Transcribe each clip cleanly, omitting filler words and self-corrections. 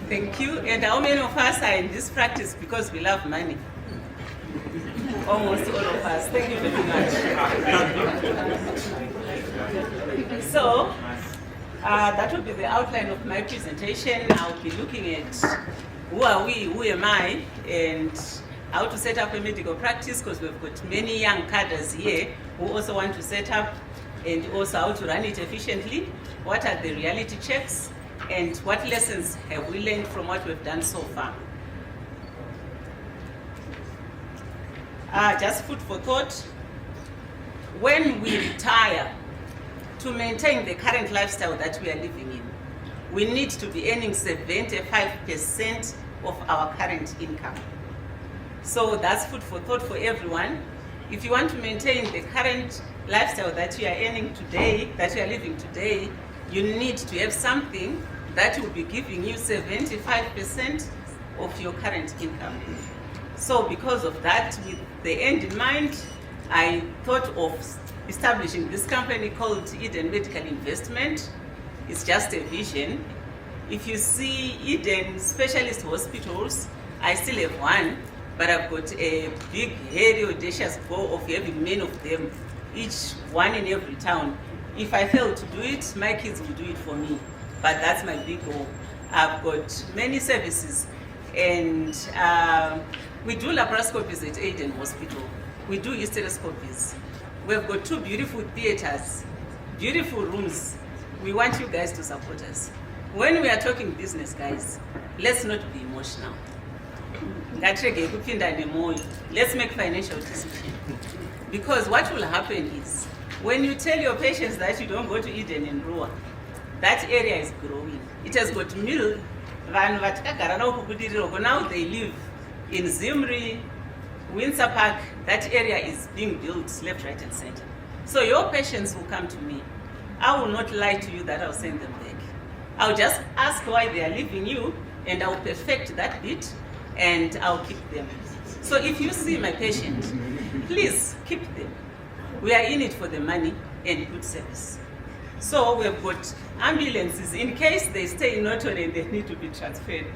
Thank you. And how many of us are in this practice because we love money? Almost all of us. Thank you very much. So, that will be the outline of my presentation. I'll be looking at who are we, who am I, and how to set up a medical practice, because we've got many young cadres here who also want to set up, and also how to run it efficiently. What are the reality checks, and what lessons have we learned from what we've done so far? Just food for thought. When we retire, to maintain the current lifestyle that we are living in, we need to be earning 75% of our current income. So that's food for thought for everyone. If you want to maintain the current lifestyle that you are earning today, that you are living today, you need to have something that will be giving you 75% of your current income. So because of that, with the end in mind, I thought of establishing this company called Eden Medical Investment. It's just a vision. If you see Eden Specialist Hospitals, I still have one, but I've got a big, hairy, audacious goal of having many of them, each one in every town. If I fail to do it, my kids will do it for me. But that's my big goal. I've got many services, and we do laparoscopies at Eden Hospital. We do hysteroscopies. We've got 2 beautiful theaters, beautiful rooms. We want you guys to support us. When we are talking business, guys, let's not be emotional. Let's make financial decisions. Because what will happen is, when you tell your patients that you don't go to Eden in Rua, that area is growing. It has got mill. Now they live in Zimri, Windsor Park. That area is being built left, right, and center. So your patients will come to me. I will not lie to you that I'll send them back. I'll just ask why they are leaving you, and I'll perfect that bit, and I'll keep them. So if you see my patient, please keep them. We are in it for the money and good service. So we've got ambulances in case they stay in Norton and they need to be transferred.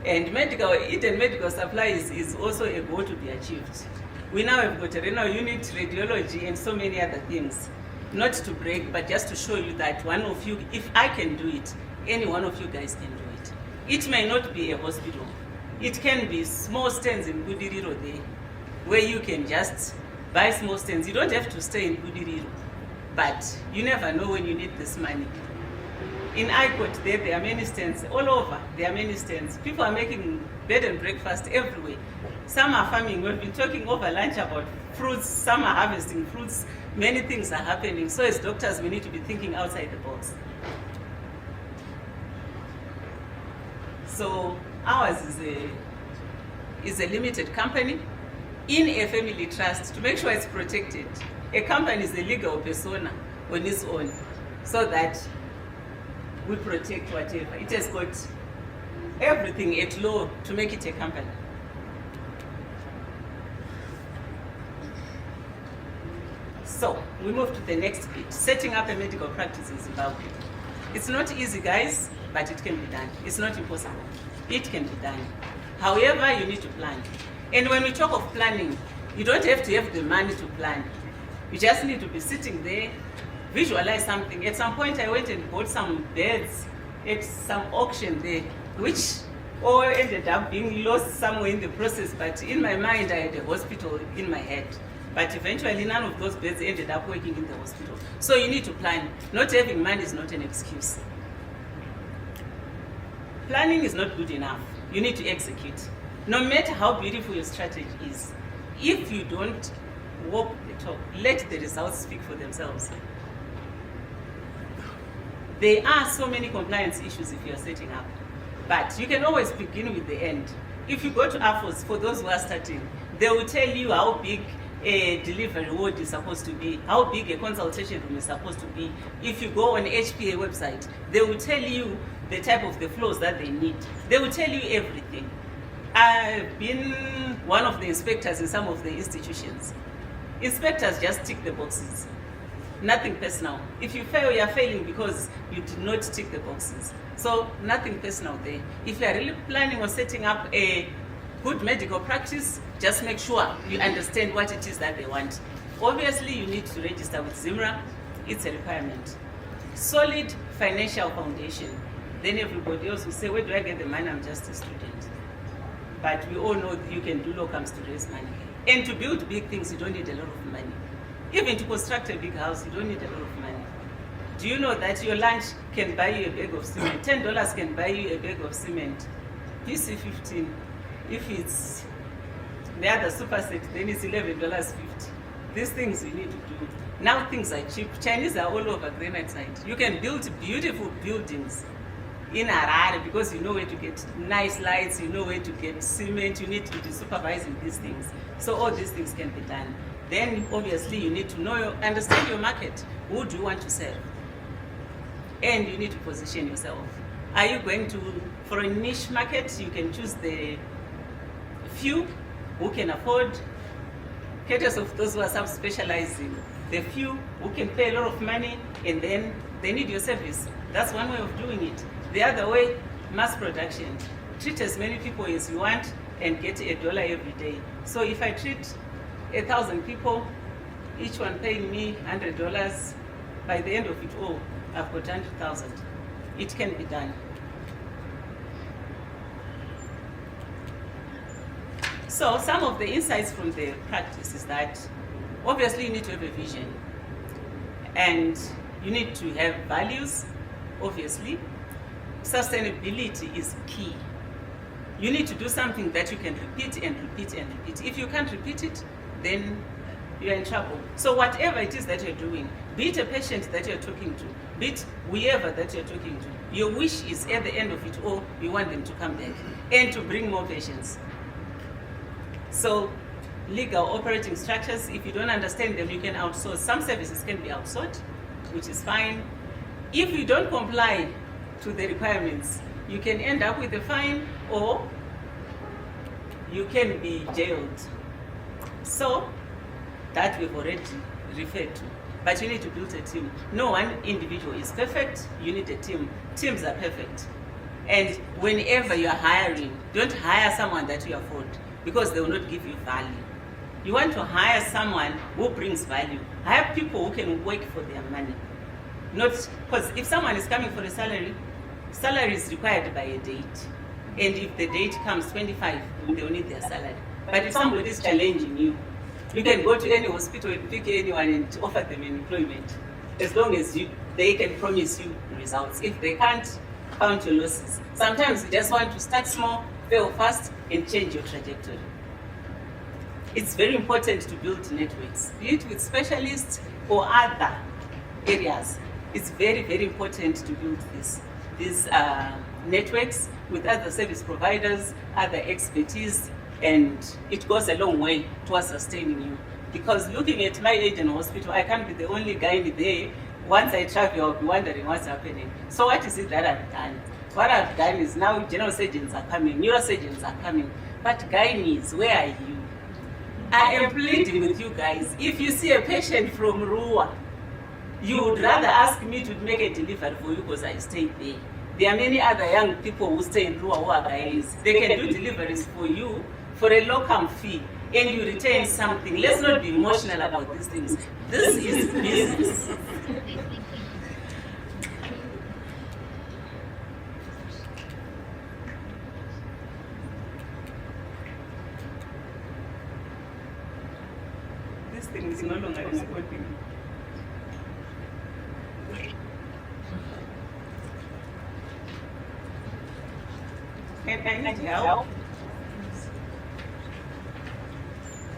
And Eden Medical Supply is also a goal to be achieved. We now have got a renal unit, radiology, and so many other things. Not to brag, but just to show you that one of you, if I can do it, any one of you guys can do it. It may not be a hospital. It can be small stands in Budiriro there, where you can just buy small stands. You don't have to stay in Budiriro, but you never know when you need this money. In Icot, there are many stands. All over, there are many stands. People are making bed and breakfast everywhere. Some are farming. We've been talking over lunch about fruits. Some are harvesting fruits. Many things are happening. So as doctors, we need to be thinking outside the box. So ours is a limited company in a family trust to make sure it's protected. A company is a legal persona on its own, so that we protect whatever. It has got everything at law to make it a company. So we move to the next bit, setting up a medical practice in Zimbabwe. It's not easy, guys, but it can be done. It's not impossible. It can be done. However, you need to plan. And when we talk of planning, you don't have to have the money to plan. You just need to be sitting there, visualize something. At some point, I went and bought some beds at some auction there, which all ended up being lost somewhere in the process. But in my mind, I had a hospital in my head. But eventually, none of those beds ended up working in the hospital. So you need to plan. Not having money is not an excuse. Planning is not good enough. You need to execute. No matter how beautiful your strategy is, if you don't walk the talk, let the results speak for themselves. There are so many compliance issues if you are setting up, but you can always begin with the end. If you go to AFOS, for those who are starting, they will tell you how big a delivery ward is supposed to be, how big a consultation room is supposed to be. If you go on HPA website, they will tell you the type of the floors that they need. They will tell you everything. I've been one of the inspectors in some of the institutions. Inspectors just tick the boxes. Nothing personal. If you fail, you are failing because you did not tick the boxes. So nothing personal there. If you are really planning on setting up a good medical practice, just make sure you understand what it is that they want. Obviously, you need to register with ZIMRA. It's a requirement. Solid financial foundation. Then everybody else will say, where do I get the money? I'm just a student. But we all know that you can do locums to raise money. And to build big things, you don't need a lot of money. Even to construct a big house, you don't need a lot of money. Do you know that your lunch can buy you a bag of cement? $10 can buy you a bag of cement. PC-15. If it's the other superset, then it's $11.50. These things you need to do. Now things are cheap. Chinese are all over granite side. You can build beautiful buildings in Harare because you know where to get nice lights, you know where to get cement, you need to be supervising these things. So all these things can be done. Then obviously you need to understand your market. Who do you want to serve? And you need to position yourself. Are you going for a niche market? You can choose the few who can afford, cases of those who are sub-specializing, the few who can pay a lot of money and then they need your service. That's one way of doing it. The other way, mass production. Treat as many people as you want and get $1 every day. So if I treat 1,000 people, each one paying me $100, by the end of it all, I've got 100,000. It can be done. So some of the insights from the practice is that obviously you need to have a vision and you need to have values, obviously. Sustainability is key. You need to do something that you can repeat and repeat and repeat. If you can't repeat it, then you're in trouble. So whatever it is that you're doing, be it a patient that you're talking to, be it whoever that you're talking to, your wish is at the end of it all, you want them to come back and to bring more patients. So legal operating structures, if you don't understand them, you can outsource. Some services can be outsourced, which is fine. If you don't comply to the requirements, you can end up with a fine or you can be jailed. So that we've already referred to. But you need to build a team. No one individual is perfect, you need a team. Teams are perfect. And whenever you're hiring, don't hire someone that you afford because they will not give you value. You want to hire someone who brings value. Hire people who can work for their money. Not because if someone is coming for a salary is required by a date. And if the date comes 25, they will need their salary. But if somebody is challenging you, you can go to any hospital and pick anyone and offer them employment. As long as they can promise you results. If they can't, count your losses. Sometimes you just want to start small, fail fast, and change your trajectory. It's very important to build networks, be it with specialists or other areas. It's very, very important to build these networks with other service providers, other expertise, and it goes a long way towards sustaining you. Because looking at my age in hospital, I can't be the only guy there. Once I travel, I'll be wondering what's happening. So what is it that I've done? What I've done is now general surgeons are coming, neurosurgeons are coming, but gynaes, where are you? I am pleading with you guys. If you see a patient from Rua, you would rather ask me to make a delivery for you because I stay there. There are many other young people who stay in Rua who are gynaes. They can do deliveries for you for a locum fee and you retain something. Let's not be emotional about these things. This is business. This thing is no longer responding. And I need help.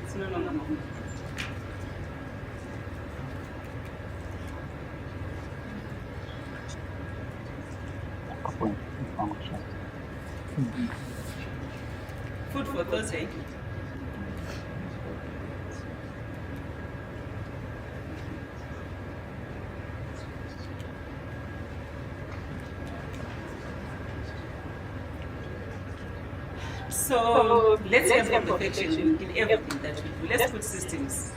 It's no longer moving. Food for Thursday. So let's have perfection in everything that we do. Let's put systems.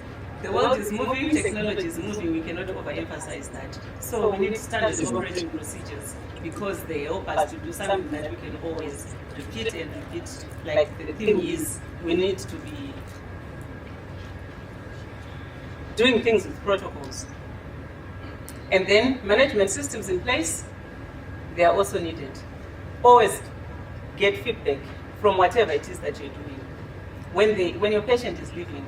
The world is moving, technology is moving, we cannot overemphasize that. So we need standard operating procedures because they help us to do something that we can always repeat and repeat. Like the thing is, we need to be doing things with protocols. And then management systems in place, they are also needed. Always get feedback from whatever it is that you're doing. When your patient is leaving,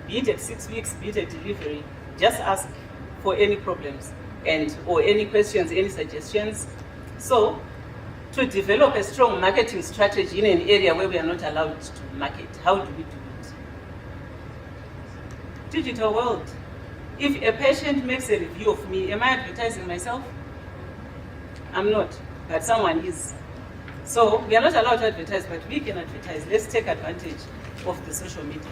be it at 6 weeks, be it at delivery, just ask for any problems or any questions, any suggestions. So, to develop a strong marketing strategy in an area where we are not allowed to market, how do we do it? Digital world. If a patient makes a review of me, am I advertising myself? I'm not, but someone is. So we are not allowed to advertise, but we can advertise. Let's take advantage of the social media.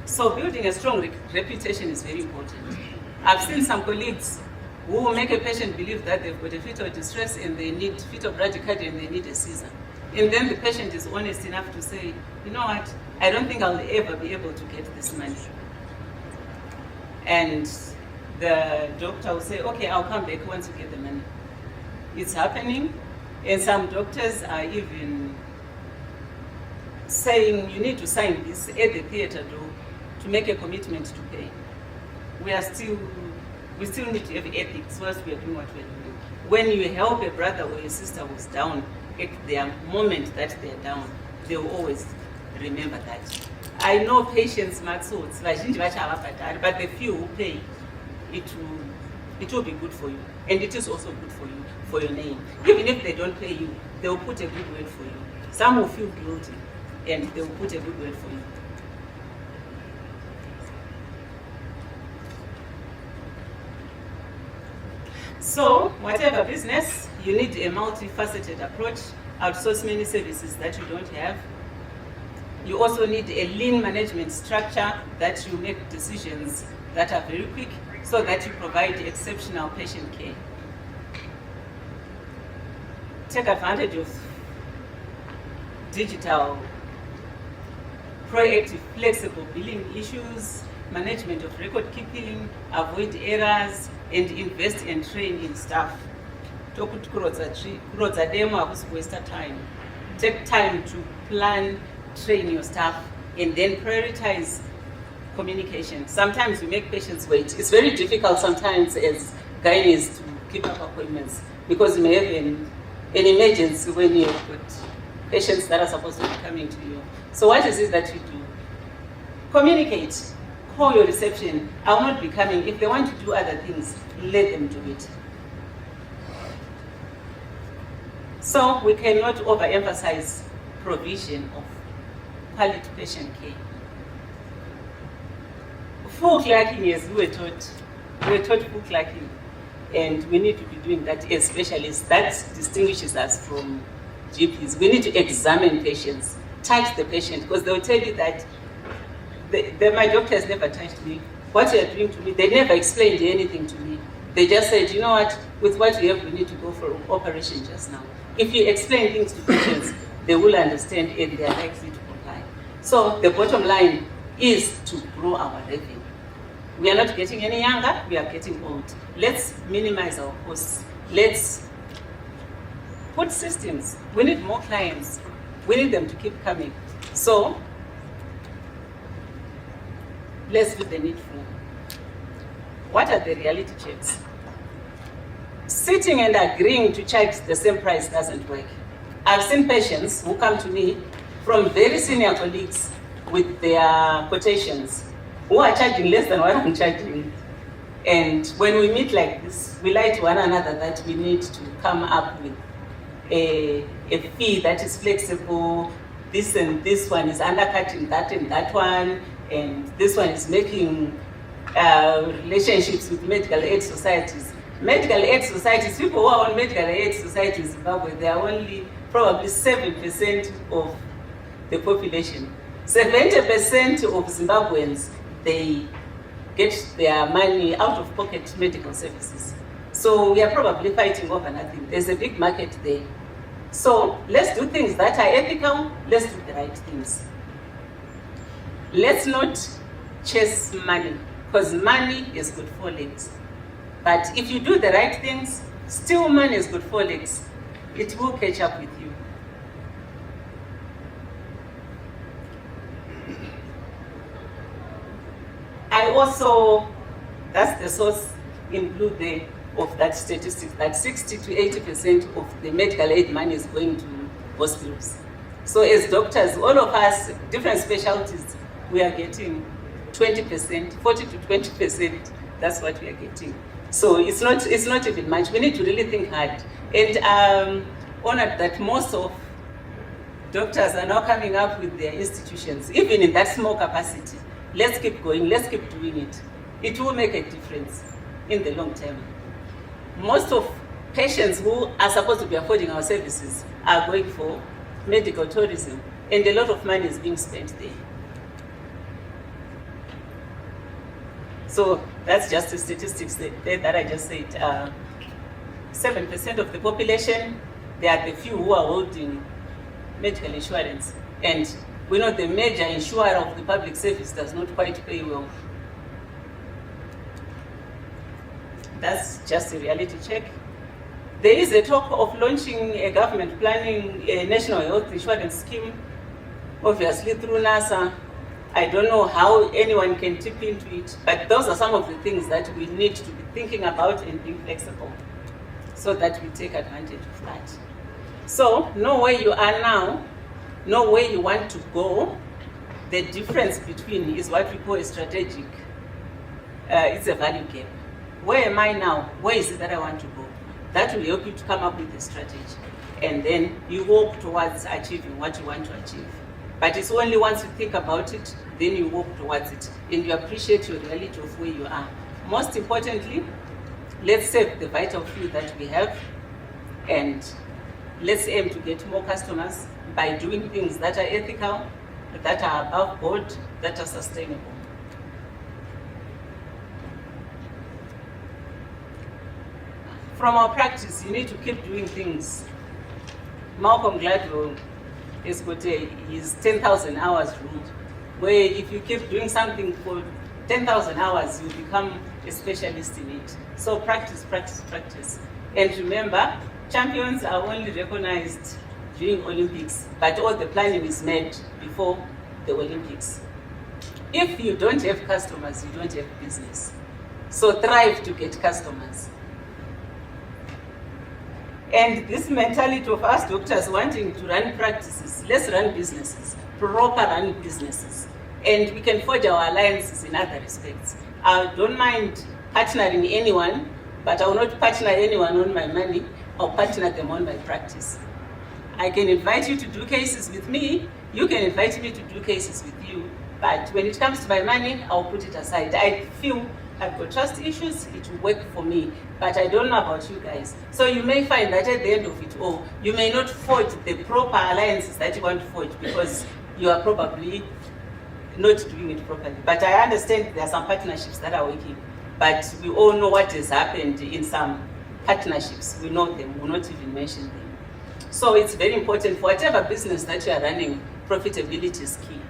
So building a strong reputation is very important. I've seen some colleagues who will make a patient believe that they've got a fetal distress and they need fetal bradycardia and they need a Caesar. And then the patient is honest enough to say, you know what, I don't think I'll ever be able to get this money. And the doctor will say, okay, I'll come back once you get the money. It's happening, and some doctors are even saying you need to sign this at the theater door to make a commitment to pay. We still need to have ethics whilst we are doing what we are doing. When you help a brother or a sister who's down, at their moment that they're down, they will always remember that. I know patients, but the few who pay, it will be good for you. And it is also good for you, for your name. Even if they don't pay you, they will put a good word for you. Some will feel guilty, and they will put a good word for you. So, whatever business, you need a multifaceted approach. Outsource many services that you don't have. You also need a lean management structure that you make decisions that are very quick so that you provide exceptional patient care. Take advantage of digital, proactive, flexible billing issues, management of record keeping, avoid errors, and invest and train in staff. Waste time. Take time to plan, train your staff, and then prioritize communication. Sometimes we make patients wait. It's very difficult sometimes as gynaes to keep up appointments because you may have an emergency when you've got patients that are supposed to be coming to you. So what is it that you do? Communicate. Call your reception. I will not be coming. If they want to do other things, let them do it. So we cannot overemphasize provision of quality patient care. Full clerking, as we were taught full clerking, and we need to be doing that as specialists. That distinguishes us from GPs. We need to examine patients, touch the patient, because they will tell you that my doctor has never touched me. What you are doing to me, they never explained anything to me. They just said, you know what, with what we have, we need to go for operation just now. If you explain things to patients, they will understand and they are likely to comply. So the bottom line is to grow our revenue. We are not getting any younger, we are getting old. Let's minimize our costs. Let's put systems. We need more clients. We need them to keep coming. So let's do the needful. What are the reality checks? Sitting and agreeing to charge the same price doesn't work. I've seen patients who come to me from very senior colleagues with their quotations who are charging less than what I'm charging. And when we meet like this, we lie to one another that we need to come up with a fee that is flexible. This and this one is undercutting that and that one, and this one is making relationships with medical aid societies. Medical aid societies, people who are on medical aid societies in Zimbabwe, they are only probably 7% of the population. 70% of Zimbabweans, they get their money out of pocket medical services. So we are probably fighting over nothing. There's a big market there. So let's do things that are ethical. Let's do the right things. Let's not chase money, because money has got 4 legs. But if you do the right things, still money has got 4 legs. It will catch up with you. I also, that's the source in blue there of that statistics, that 60 to 80% of the medical aid money is going to hospitals. So as doctors, all of us, different specialties, we are getting 20%, 40 to 20%, that's what we are getting. So it's not even much. We need to really think hard. And honored that most of doctors are now coming up with their institutions, even in that small capacity. Let's keep going, let's keep doing it. It will make a difference in the long term. Most of patients who are supposed to be affording our services are going for medical tourism, and a lot of money is being spent there. So that's just the statistics that I just said. 7% of the population, they are the few who are holding medical insurance. And we know the major insurer of the public service does not quite pay well. That's just a reality check. There is a talk of launching a government planning a national health insurance scheme, obviously through NASA. I don't know how anyone can tip into it, but those are some of the things that we need to be thinking about and being flexible so that we take advantage of that. So know where you are now, know where you want to go. The difference between is what we call a strategic, it's a value gap. Where am I now? Where is it that I want to go? That will help you to come up with a strategy. And then you walk towards achieving what you want to achieve. But it's only once you think about it, then you walk towards it. And you appreciate your reality of where you are. Most importantly, let's save the vital few that we have. And let's aim to get more customers by doing things that are ethical, that are above board, that are sustainable. From our practice, you need to keep doing things. Malcolm Gladwell has got his 10,000 hours rule, where if you keep doing something for 10,000 hours, you become a specialist in it. So practice, practice, practice. And remember, champions are only recognized during Olympics, but all the planning is made before the Olympics. If you don't have customers, you don't have business. So thrive to get customers. And this mentality of us doctors wanting to run practices, let's run businesses, proper run businesses. And we can forge our alliances in other respects. I don't mind partnering anyone, but I will not partner anyone on my money. I'll partner them on my practice. I can invite you to do cases with me. You can invite me to do cases with you. But when it comes to my money, I'll put it aside. I feel I've got trust issues, it will work for me, but I don't know about you guys. So you may find that at the end of it all, you may not forge the proper alliances that you want to forge because you are probably not doing it properly. But I understand there are some partnerships that are working, but we all know what has happened in some partnerships. We know them, we'll not even mention them. So it's very important for whatever business that you are running, profitability is key.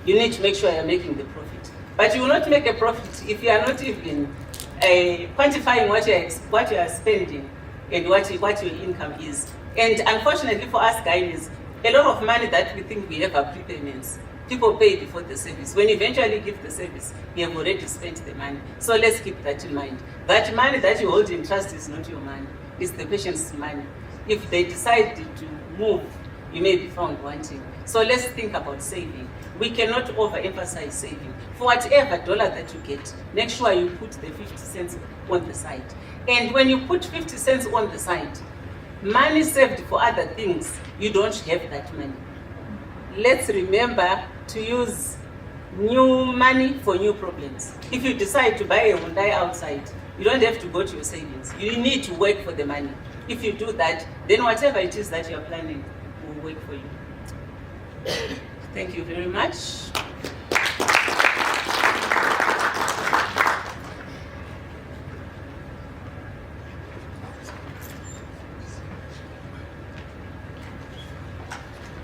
You need to make sure you're making the profit. But you will not make a profit if you are not even quantifying what you are spending and what your income is. And unfortunately for us guys, a lot of money that we think we have are prepayments. People pay before the service. When you eventually give the service, you have already spent the money. So let's keep that in mind. That money that you hold in trust is not your money, it's the patient's money. If they decide to move, you may be found wanting. So let's think about saving. We cannot overemphasize saving. For whatever dollar that you get, make sure you put the 50 cents on the side. And when you put 50 cents on the side, money saved for other things, you don't have that money. Let's remember to use new money for new problems. If you decide to buy a Hyundai outside, you don't have to go to your savings. You need to work for the money. If you do that, then whatever it is that you're planning will work for you. Thank you very much.